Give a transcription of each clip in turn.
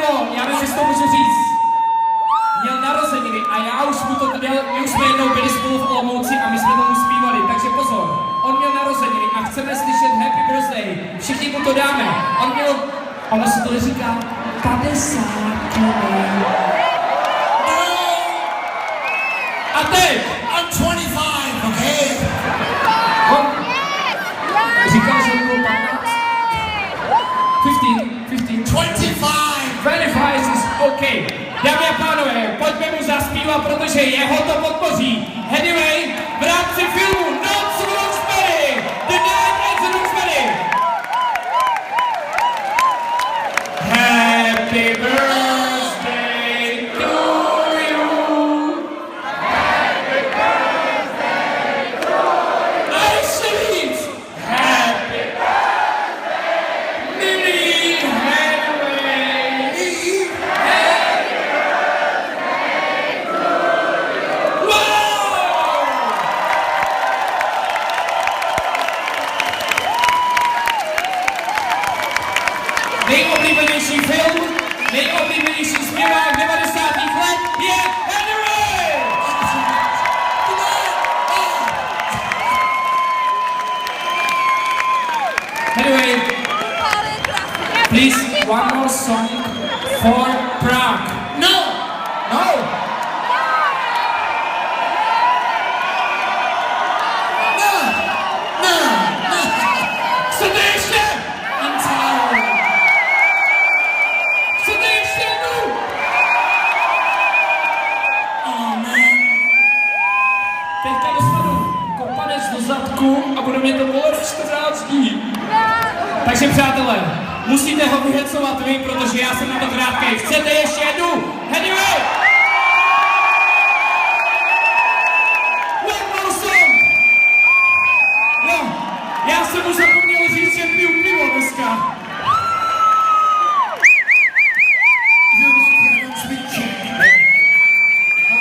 Milo, já nevím, jestli to můžu říct. Měl narozeniny a my už jsme jednou byli spolu v Olomouci a my jsme tomu zpívali, takže pozor. On měl narozeniny a chceme slyšet Happy Birthday. Všichni mu to dáme. Ono se to říká 50 let. A teď! I'm 25, okay? Říkal, že bylo 15? 15. 25 is okay. Dámy a pánové, pojďme mu zaspívat, protože jeho to podpoří. Anyway, v rámci filmu Noc v Roxbury, The Night at the Roxbury. Happy birthday to you. Happy birthday to you. A ještě víc. Happy birthday, milý Henry. Happy birthday to you. Wow! Nejoblíbenější film, nejoblíbenější zpěvák 90. let je Henry! Anyway, please, one more song for Prague. No! No! Chcete ještě? Chcete ještě jednou? Oh man. Teďka dostanu kopanec do zadku a bude mě to bolet 14 dní. Takže přátelé, musíte ho vyhecovat vy, protože já jsem na to krátkej. Chcete ještě jednu? Anyway! One more song! No, já jsem mu zapomněl říct, že piju pivo dneska.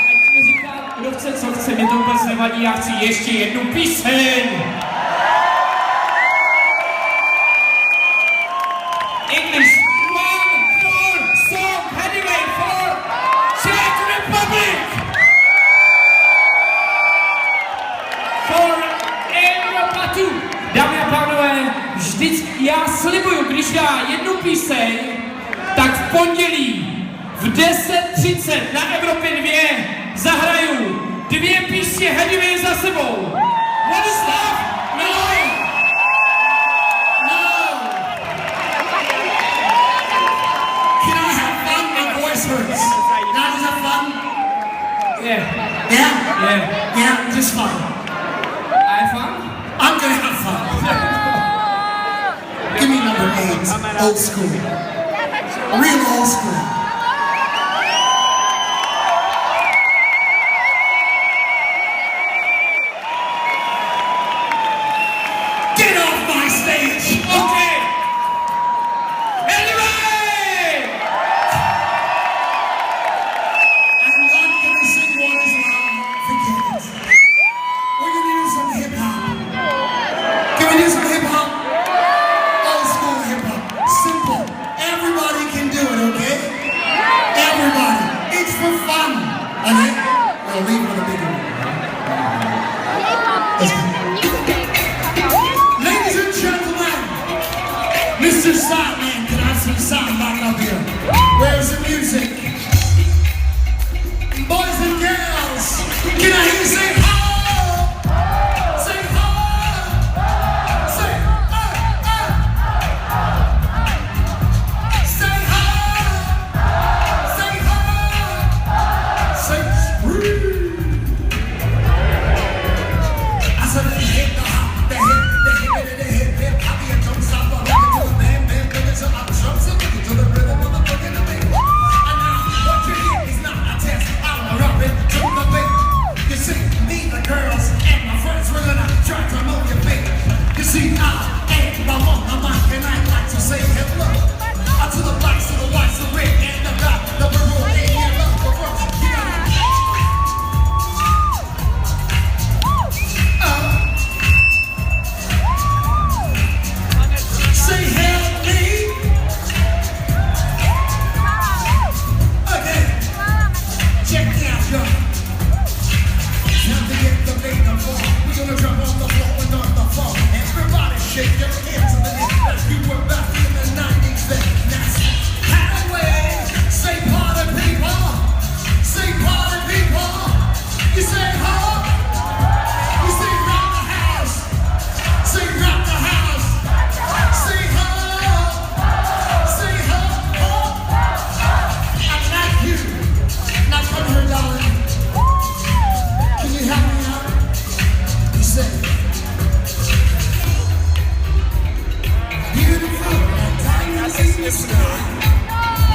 Ať mi říká, kdo chce, co chce, mě to vůbec nevadí, já chci ještě jednu píseň. English, one more song, anyway, for Czech Republic. For Evropa 2. Dámy a pánové, vždycky já slibuju, když dá jednu píseň, tak v pondělí v 10:30 na Evropě 2 zahraju 2 písně Anyway za sebou. What is that? No! Can I have fun? My voice hurts. Now does have fun? Yeah. Yeah? Yeah, just fun. I have fun? I'm gonna have fun. Give me number 8, old school. Real old school. Get off my stage! Okay. Anyway! I'm not gonna sing What Is Love. Forget it. We're gonna do some hip hop. Can we do some hip hop? Old school hip hop. Simple. Everybody can do it, okay?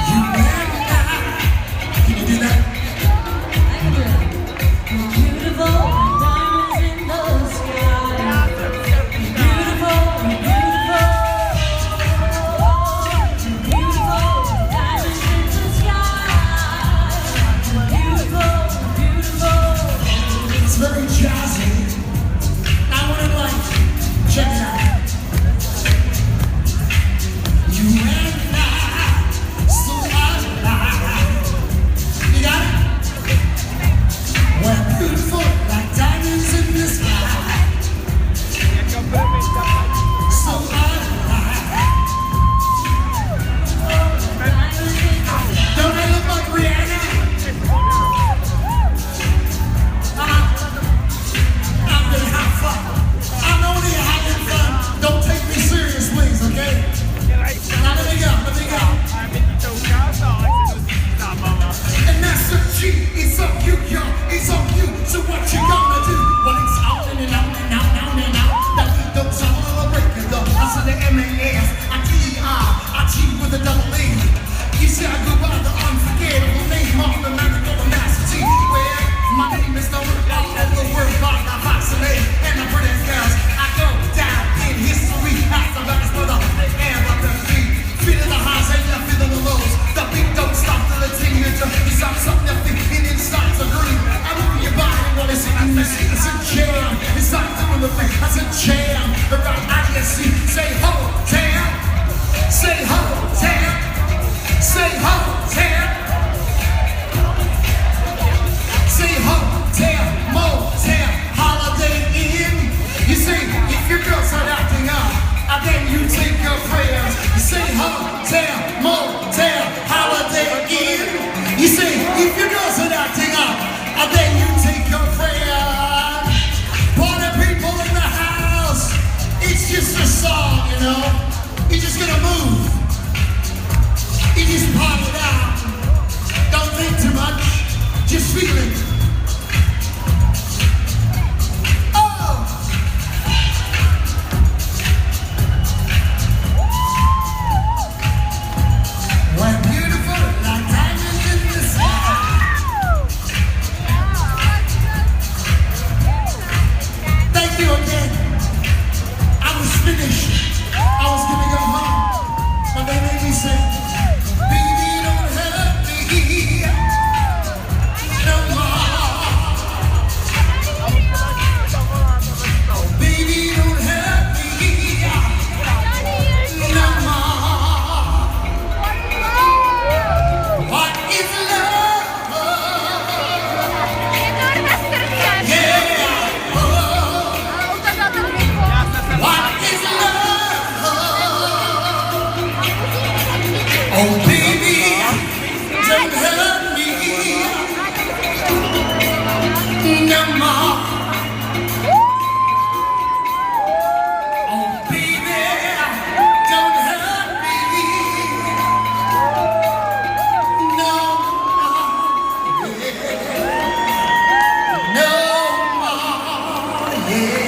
You and I. Can you do that? Beautiful diamonds in the sky. Beautiful, beautiful. Beautiful diamonds in the sky. Beautiful, beautiful. It's very jazzy. I want to check it out. You and I, so alive. You got it? We're beautiful like diamonds in the sky. So alive. Don't I look like Rihanna? I'm gonna have fun. I'm only having fun. Don't take me serious, please, okay? Now let me go. And that's the G. It's on you, yo. It's on you. So what you gonna do? Well, it's on and on and on and on and on. That beat don't sound a little breaking though. I said the M-A-S, I cheat with a double E. You say I go by the unforgettable name of the magical master T. Well, my name is the word all over the world, like I vaccinate. And the British girls, I go down in history. As the best for the air of the feet. Feeling the highs and you're feeling the lows. The beat don't stop till it's in your jaw. You stop something you're thinking inside to groove. I move your body while it's in you. It's a jam. It's not doing the thing. That's a jam. The right I-S-C. Say ho, jam. Say ho, jam. Say ho, jam. Say ho, jam, motel, Holiday Inn. You say if your girl start acting up, then you take your prayers. You say hotel, motel, Holiday Inn. You say if your girl start acting up, then you take your prayers. Party people in the house, it's just a song, you know. You're just gonna move. You just pop it out. Don't think too much. Just feel it. Oh! We're beautiful like diamonds in the sky. Thank you again. I was finished. I was gonna go home, but they made me say, baby, don't hurt me no more. Baby, don't hurt me no more. What is love? Yeah. What is love? Oh, baby, don't hurt me no more. Oh, baby, don't hurt me no more. No more. Yeah.